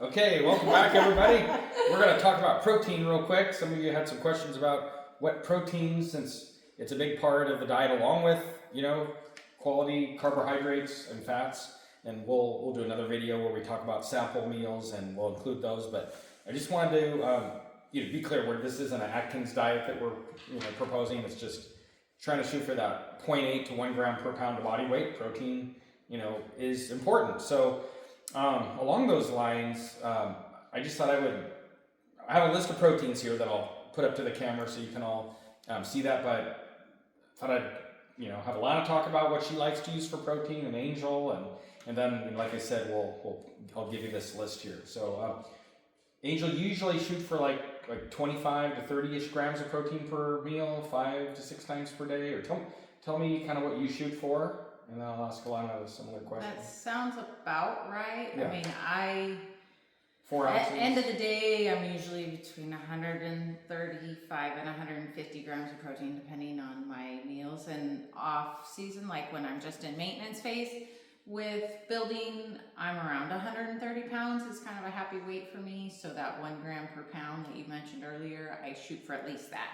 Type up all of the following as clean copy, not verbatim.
Okay, welcome back, everybody. We're going to talk about protein real quick. Some of you had some questions about what proteins, since it's a big part of the diet, along with quality carbohydrates and fats. And we'll do another video where we talk about sample meals, and we'll include those. But I just wanted to be clear, this isn't an Atkins diet that we're proposing. It's just trying to shoot for that 0.8 to 1 gram per pound of body weight. Protein, is important. So along those lines, I just thought I have a list of proteins here that I'll put up to the camera so you can all see that, but thought I'd have Alana talk about what she likes to use for protein, and Angel, and then, like I said, I'll give you this list here. So Angel, you usually shoot for like 25 to 30-ish grams of protein per meal, 5 to 6 times per day, or tell me kind of what you shoot for, and then I'll ask Alana a similar question. That sounds about right. Yeah. I mean, 4 ounces. At the end of the day, I'm usually between 135 and 150 grams of protein, depending on my meals. And off season, like when I'm just in maintenance phase with building, I'm around 130 pounds is kind of a happy weight for me. So that 1 gram per pound that you mentioned earlier, I shoot for at least that.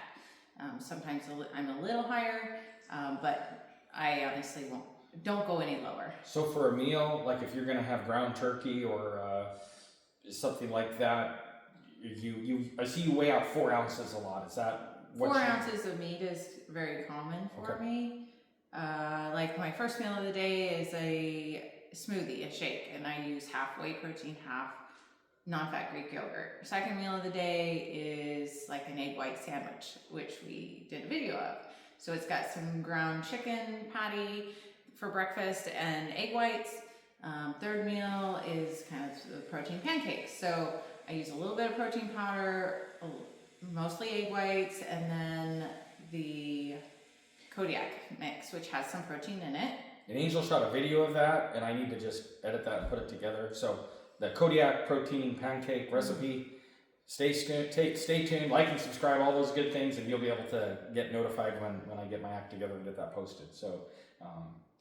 Sometimes I'm a little higher, but I honestly don't go any lower. So for a meal, like if you're going to have ground turkey or something like that, I see you weigh out 4 ounces a lot. Is that what 4 ounces of meat is very common for me. Like my first meal of the day is a smoothie, a shake, and I use half whey protein, half non-fat Greek yogurt. Second meal of the day is like an egg white sandwich, which we did a video of. So it's got some ground chicken patty for breakfast and egg whites. Third meal is kind of the protein pancakes. So I use a little bit of protein powder, mostly egg whites, and then the Kodiak mix, which has some protein in it. And Angel shot a video of that, and I need to just edit that and put it together. So the Kodiak protein pancake recipe, stay tuned, like and subscribe, all those good things, and you'll be able to get notified when I get my act together and get that posted. So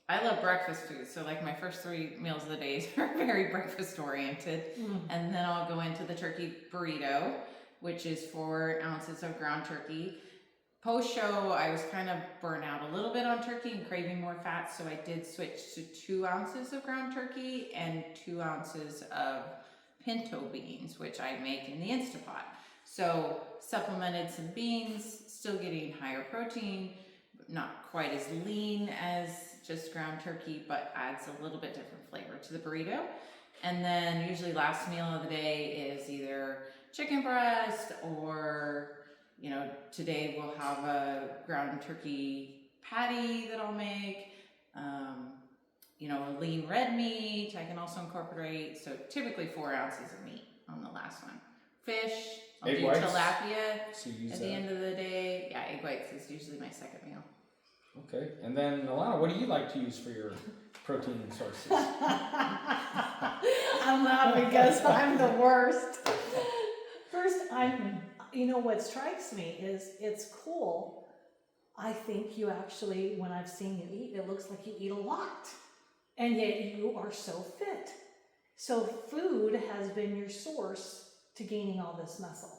I love breakfast food, so like my first 3 meals of the day are very breakfast oriented. And then I'll go into the turkey burrito, which is 4 ounces of ground turkey. Post-show, I was kind of burnt out a little bit on turkey and craving more fat, so I did switch to 2 ounces of ground turkey and 2 ounces of pinto beans, which I make in the Instapot. So supplemented some beans, still getting higher protein, not quite as lean as just ground turkey, but adds a little bit different flavor to the burrito. And then usually last meal of the day is either chicken breast or, today we'll have a ground turkey patty that I'll make, a lean red meat I can also incorporate. So typically 4 ounces of meat on the last one. Fish, I'll do tilapia at the end of the day. Yeah, egg whites is usually my second meal. Okay, and then Alana, what do you like to use for your protein sources? I'm laughing because I'm the worst. First, what strikes me is it's cool. I think you actually, when I've seen you eat, it looks like you eat a lot. And yet you are so fit. So food has been your source to gaining all this muscle.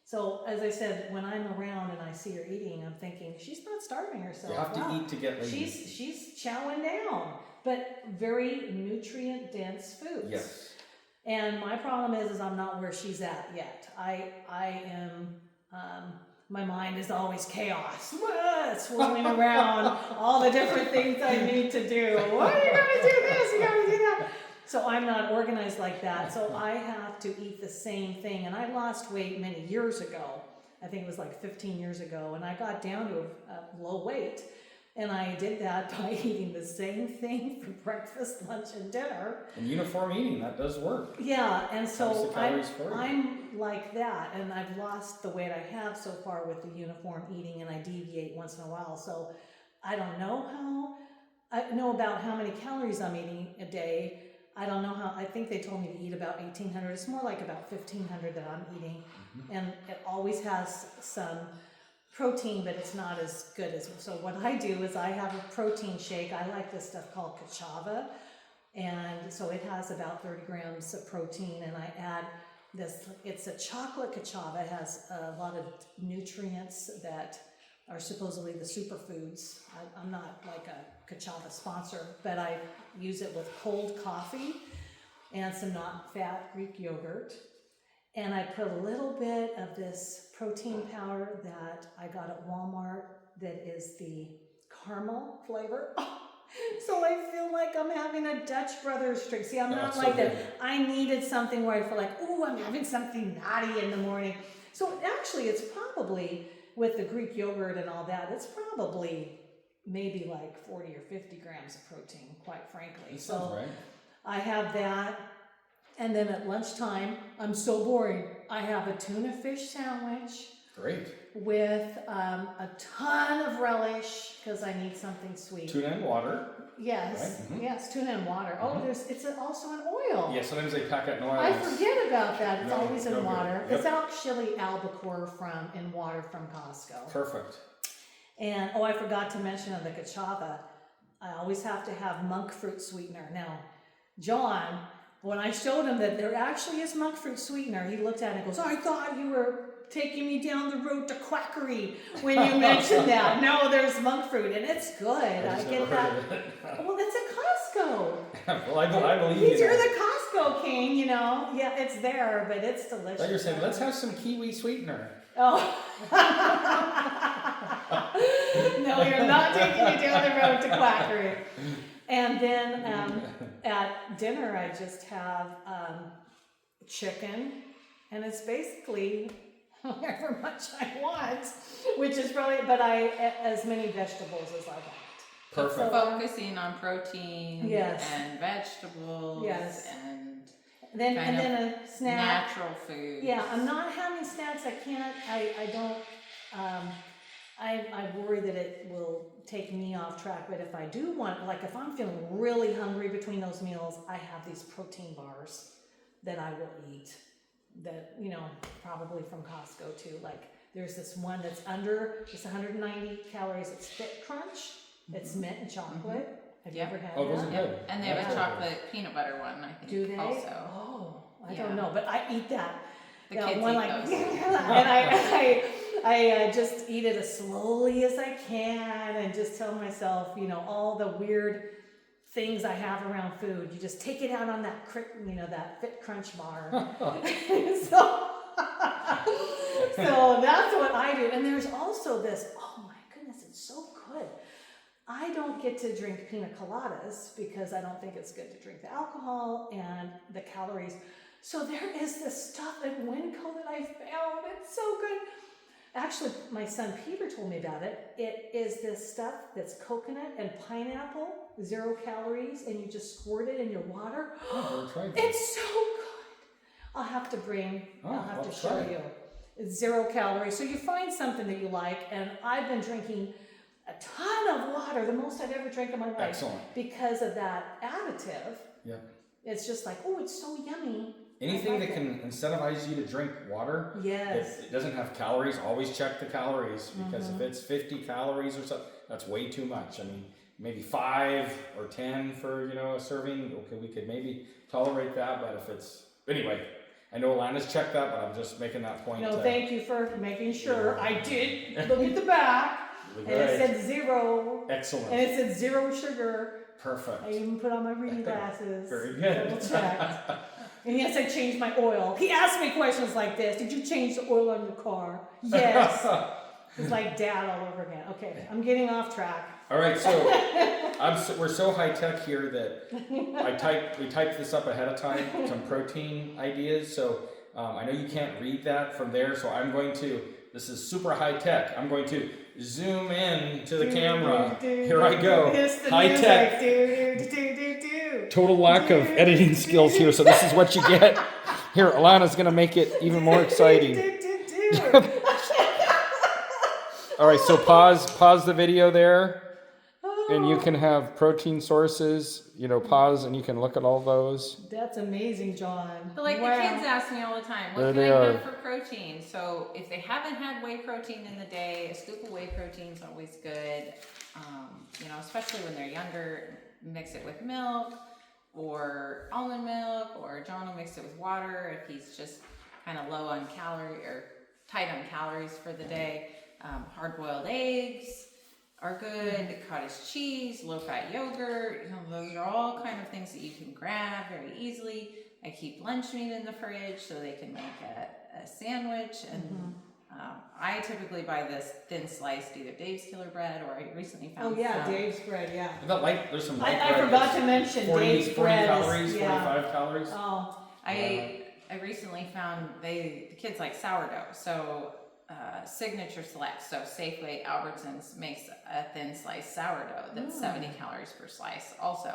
So as I said, when I'm around and I see her eating, I'm thinking, she's not starving herself. You have to eat to get lean. She's chowing down, but very nutrient-dense foods. Yes. And my problem is I'm not where she's at yet. I am, my mind is always chaos. Swirling around all the different things I need to do. Why are you going to do this? You got to do that. So I'm not organized like that. So I have to eat the same thing. And I lost weight many years ago. I think it was like 15 years ago. And I got down to a low weight. And I did that by eating the same thing for breakfast, lunch, and dinner. And uniform eating, that does work. Yeah, and so I'm like that. And I've lost the weight I have so far with the uniform eating. And I deviate once in a while. So I don't know I know about how many calories I'm eating a day. I don't know I think they told me to eat about 1,800. It's more like about 1,500 that I'm eating. And it always has some protein, but it's not as good as. So what I do is I have a protein shake. I like this stuff called cassava. And so it has about 30 grams of protein, and I add this, it's a chocolate cachava. It has a lot of nutrients that are supposedly the superfoods. I'm not like a cachava sponsor, but I use it with cold coffee and some not fat Greek yogurt. And I put a little bit of this protein powder that I got at Walmart that is the caramel flavor. So I feel like I'm having a Dutch Brothers drink. See, I'm not like that. I needed something where I feel like, oh, I'm having something naughty in the morning. So actually, it's probably, with the Greek yogurt and all that, it's probably maybe like 40 or 50 grams of protein, quite frankly. That sounds right. I have that. And then at lunchtime, I'm so boring. I have a tuna fish sandwich. Great. With a ton of relish, because I need something sweet. Tuna and water. Yes, Right? Mm-hmm. yes, tuna and water. Oh, it's also an oil. Yeah, sometimes they pack it in oil. I forget about that. It's No, always in no good. water. Yep. It's actually albacore in water from Costco. Perfect. And I forgot to mention on the cachava, I always have to have monk fruit sweetener. Now, John, when I showed him that there actually is monk fruit sweetener, he looked at it and goes, I thought you were taking me down the road to quackery when you mentioned that. No, there's monk fruit, and it's good. I get that. Well, it's at Costco. Well, I believe you. You're the Costco king, you know. Yeah, it's there, but it's delicious. Like you're saying, let's have some kiwi sweetener. Oh. No, you're not taking me down the road to quackery. And then at dinner, I just have chicken, and it's basically however much I want, which is probably, but as many vegetables as I want. Perfect. So, Focusing on protein Yes. and vegetables Yes. and then kind and then a snack. natural food. Yeah, I'm not having snacks. I can't. I don't. I worry that it will take me off track. But if I do want, like, if I'm feeling really hungry between those meals, I have these protein bars that I will eat. That, you know, probably from Costco too. Like, there's this one that's under, it's 190 calories. It's Fit Crunch. It's mint and chocolate. Have you ever had Oh, those are that? good. And they have Yeah. a chocolate peanut butter one, I think. Do they? Also. Oh, I Yeah. don't know, but I eat that. The Yeah, kids one eat like, those. and I just eat it as slowly as I can, and just tell myself, you know, all the weird things I have around food. You just take it out on that, that Fit Crunch bar. So that's what I do. And there's also this. Oh my goodness, it's so good. I don't get to drink pina coladas because I don't think it's good to drink the alcohol and the calories. So there is this stuff at Winco that I found. It's so good. Actually, my son Peter told me about it. It is this stuff that's coconut and pineapple, 0 calories, and you just squirt it in your water. Oh, never tried that. It's so good. I'll have to show try it. you. It's 0 calories. So you find something that you like, and I've been drinking a ton of water, the most I've ever drank in my life. Excellent. Because of that additive. Yeah. It's just like, oh, it's so yummy. Anything I like that can incentivize you to drink water, Yes. it doesn't have calories, always check the calories, because if it's 50 calories or something, that's way too much. I mean, maybe 5 or 10 for, a serving, okay, we could maybe tolerate that, but if it's, anyway, I know Alana's checked that, but I'm just making that point. No, thank you for making sure. I did look at the back, Really and it good. said 0, Excellent. and it said 0 sugar. Perfect. I even put on my reading glasses. Very good. Double checked. And yes, I changed my oil. He asked me questions like this. Did you change the oil on your car? Yes. It's like dad all over again. Okay, I'm getting off track. All right, so we're so high tech here that we typed this up ahead of time, some protein ideas. So I know you can't read that from there, so this is super high tech. I'm going to zoom in to the camera. Here I go. High tech. Total lack of editing skills here, so this is what you get. Here, Alana's going to make it even more exciting. All right, so pause the video there, and you can have protein sources, pause, and you can look at all those. That's amazing, John. But like Wow. the kids ask me all the time, what There can they I are. have for protein? So if they haven't had whey protein in the day, a scoop of whey protein is always good. Especially when they're younger, mix it with milk. or almond milk, or John will mix it with water if he's just kind of low on calorie or tight on calories for the day. Hard-boiled eggs are good, cottage cheese, low-fat yogurt, those are all kind of things that you can grab very easily. I keep lunch meat in the fridge so they can make a sandwich, and I typically buy this thin sliced either Dave's Killer Bread, or I recently found Dave's bread, yeah. There's some light bread. I forgot to mention 40 Dave's bread. calories, Yeah. 45 calories. Oh. I recently found the kids like sourdough, so Signature Select, so Safeway Albertsons makes a thin sliced sourdough that's 70 calories per slice also,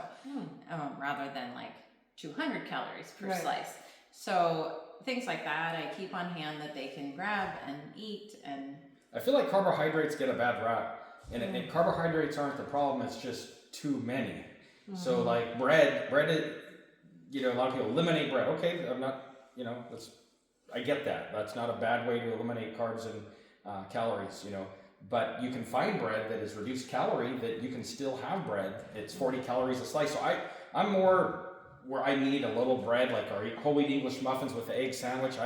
rather than like 200 calories per slice. So things like that I keep on hand that they can grab and eat. And I feel like carbohydrates get a bad rap, and carbohydrates aren't the problem, it's just too many. So like bread, a lot of people eliminate bread. Okay, I'm not, I get that. That's not a bad way to eliminate carbs and calories, but you can find bread that is reduced calorie that you can still have bread. It's 40 calories a slice. So I'm more where I need a little bread, like our whole wheat English muffins with the egg sandwich.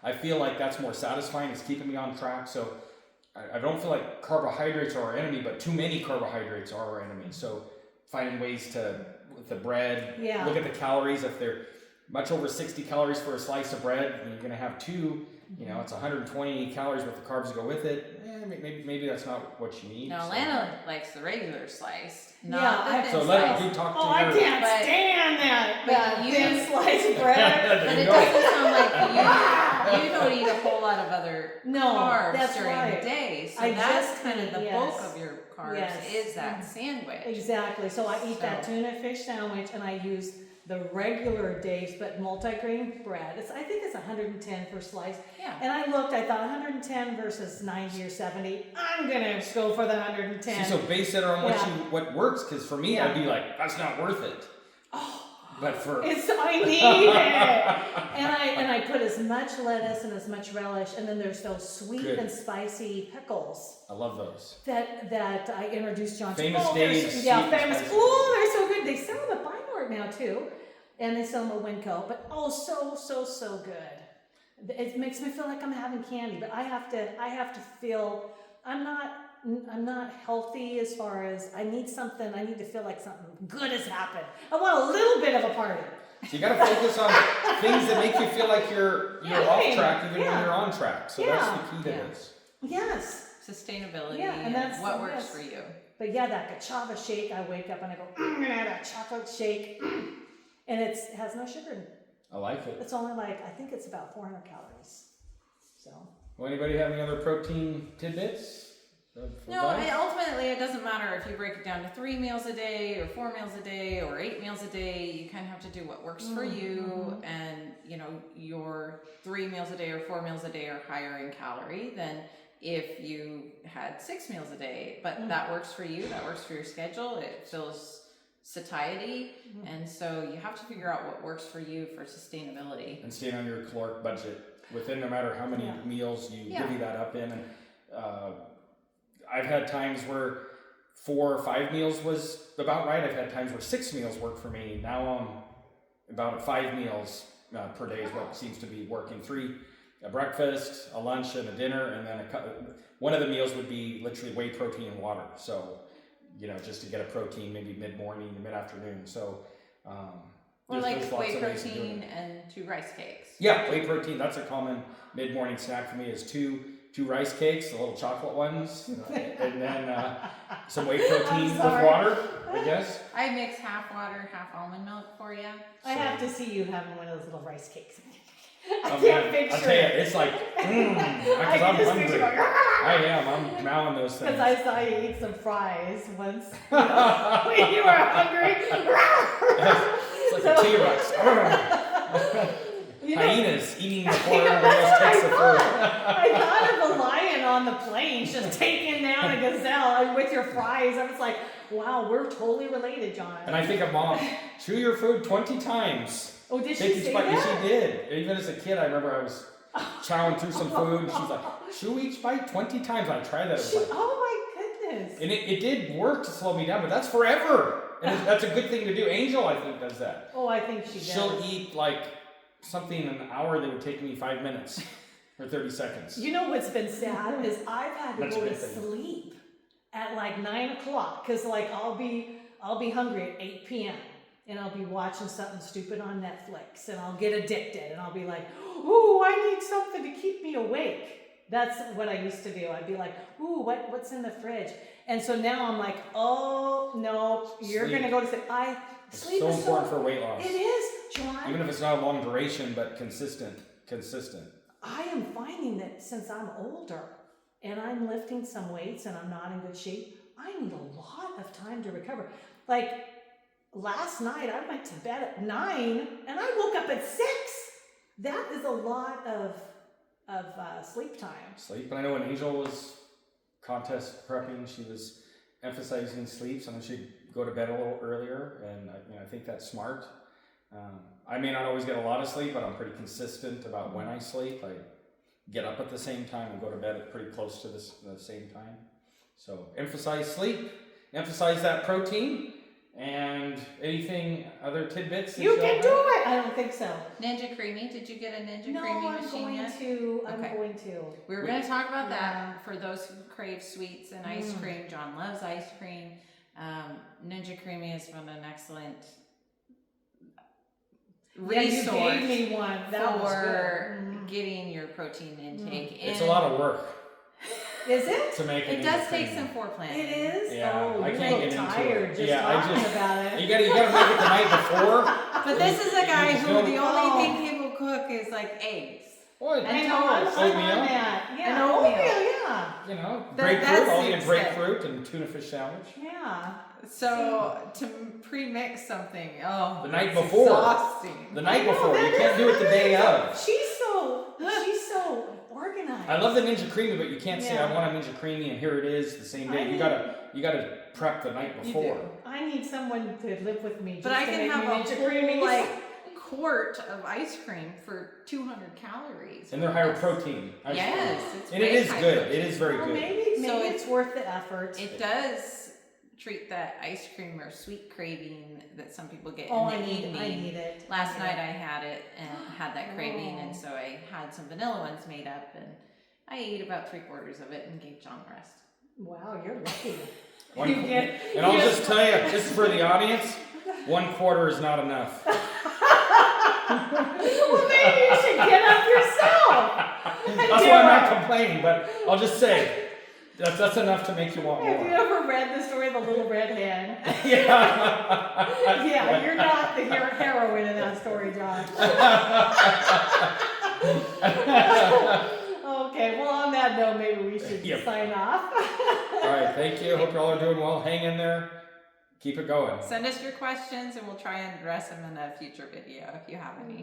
I feel like that's more satisfying. It's keeping me on track. So I don't feel like carbohydrates are our enemy, but too many carbohydrates are our enemy. So finding ways to, with the bread, look at the calories. If they're much over 60 calories for a slice of bread, and you're going to have two, it's 120 calories with the carbs to go with it. Maybe that's not what you need. No, so. Lana likes the regular sliced, Yeah, not the thin So sliced. let you talk to Oh, I your... can't stand that thin sliced bread. But it doesn't sound like you don't eat a whole lot of other carbs during the day. So that's kind of the bulk of your carbs is that sandwich. Exactly. So I eat that tuna fish sandwich, and I use the regular Dave's, but multi-grain bread. I think it's 110 per slice. Yeah. And I looked, I thought 110 versus 90 or 70. I'm gonna go for the 110. So base it on what works, because for me, I'd be like, that's not worth it. Oh, but I need it. And I put as much lettuce and as much relish, and then there's those sweet and spicy pickles. I love those. That I introduced John to. Famous Dave's. Famous. Oh, they're so good. They sell them at Beinort now too, and they sell them at Winco. But so good. It makes me feel like I'm having candy, but I have to feel I'm not healthy as far as I need to feel like something good has happened. I want a little bit of a party. So you got to focus on things that make you feel like you're off track even when you're on track. So that's the key to this. Yes. Sustainability and that's what works for you. But that Gachava shake, I wake up and I go, I'm gonna have that chocolate shake. And it has no sugar in it. I like it. It's only I think it's about 400 calories. So. Well, anybody have any other protein tidbits? No, ultimately it doesn't matter if you break it down to 3 meals a day or 4 meals a day or 8 meals a day. You kind of have to do what works for you. And your 3 meals a day or 4 meals a day are higher in calorie than if you had 6 meals a day. But that works for you. That works for your schedule. It fills satiety. And so you have to figure out what works for you for sustainability. And stay on your caloric budget within no matter how many meals you divvy that up in. And I've had times where 4 or 5 meals was about right. I've had times where 6 meals worked for me. Now I'm about 5 meals per day is what seems to be working. 3, a breakfast, a lunch, and a dinner, and then one of the meals would be literally whey protein and water. So, just to get a protein maybe mid-morning, mid-afternoon. So, or like whey protein and 2 rice cakes. Yeah, whey protein. That's a common mid-morning snack for me. Is two rice cakes, the little chocolate ones, and then some whey protein with water, I guess. I mix half water, half almond milk for you. I have to see you having one of those little rice cakes. I Oh, can't man, picture I'll tell you, it. it's like, because I'm hungry. I am. I'm mowing those things. Because I saw you eat some fries once when you were hungry. It's like a T-Rex. Hyenas eating before everybody else takes the food. I thought of a lion on the plains just taking down a gazelle with your fries. I was like, wow, we're totally related, John. And I think of Mom, chew your food 20 times. Oh, did she say that? She did. Even as a kid, I remember I was chowing through some food, and she's like, chew each bite 20 times. I tried that. Oh my goodness. And it did work to slow me down, but that's forever. And that's a good thing to do. Angel, I think, does that. Oh, I think she does. She'll eat like something in an hour that would take me 5 minutes or 30 seconds. You know what's been sad is I've had to That's a go to good thing. sleep at like 9 o'clock because like I'll be hungry at 8 p.m. and I'll be watching something stupid on Netflix and I'll get addicted and I'll be like, ooh, I need something to keep me awake. That's what I used to do. I'd be like, ooh, what's in the fridge? And so now I'm like, oh no, you're Sleep. gonna go to sleep. It's Sleep so is important for weight loss. It is, John. Even if it's not a long duration, but consistent. I am finding that since I'm older and I'm lifting some weights and I'm not in good shape, I need a lot of time to recover. Like last night, I went to bed at 9 and I woke up at 6. That is a lot of sleep time. Sleep. And I know when Angel was contest prepping, she was emphasizing sleep, so she'd go to bed a little earlier, and I think that's smart. I may not always get a lot of sleep, but I'm pretty consistent about when I sleep. I get up at the same time and go to bed at pretty close to the same time. So emphasize sleep, emphasize that protein, and anything other tidbits. You can do it. I don't think so. Ninja Creamy. Did you get a Ninja No, Creamy I'm machine going yet? to. I'm Okay. going to. We were going to talk about Yeah. that for those who crave sweets and ice cream. John loves ice cream. Ninja Creamy has been an excellent resource Yeah, you gave me one. That was for good. getting your protein intake. It's a lot of work Is it? to make It Ninja does take Creamy. some foreplanning. It is. Yeah, oh, I you can't look get into tired it. just Yeah, I talking just- about it. You gotta make it the night before. But this is a guy You who don't- the Oh. only thing he will cook is like eggs. What? I know. I'm Oatmeal. on that. Yeah. And oatmeal. Yeah. You know, That grapefruit. I'll suits get grapefruit and tuna fish sandwich. Yeah. So to pre-mix something, The night it's before. exhausting. The night I know, before. that You can't do it the day of. She's so organized. I love the Ninja Creamy, but you can't say Yeah. I want a Ninja Creamy and here it is the same day. I You gotta prep the night You before. do. I need someone to live with me just But I to can make have me a Ninja whole Creamies. like quart of ice cream for 200 calories. And they're higher protein. ice Yes, cream. it's And way it is high good. protein. It is very Well, good. maybe So it's worth the effort. It does treat that ice cream or sweet craving that some people get Oh, in I the need evening. it. Last night I had it and had that craving, Oh. and so I had some vanilla ones made up, and I ate about 3/4 of it and gave John the rest. Wow, you're lucky. One- You get- and I'll you just tell you, this is for the audience, 1/4 is not enough. Well, maybe you should get up yourself. That's why I'm not complaining, but I'll just say, that's enough to make you want Have you more. ever read the story of the Little Red Hen? Yeah. Yeah, you're not the heroine in that story, John. Okay, well, on that note, maybe we should Yep. sign off. All right, thank you. Hope you all are doing well. Hang in there. Keep it going. Send us your questions and we'll try and address them in a future video if you have any.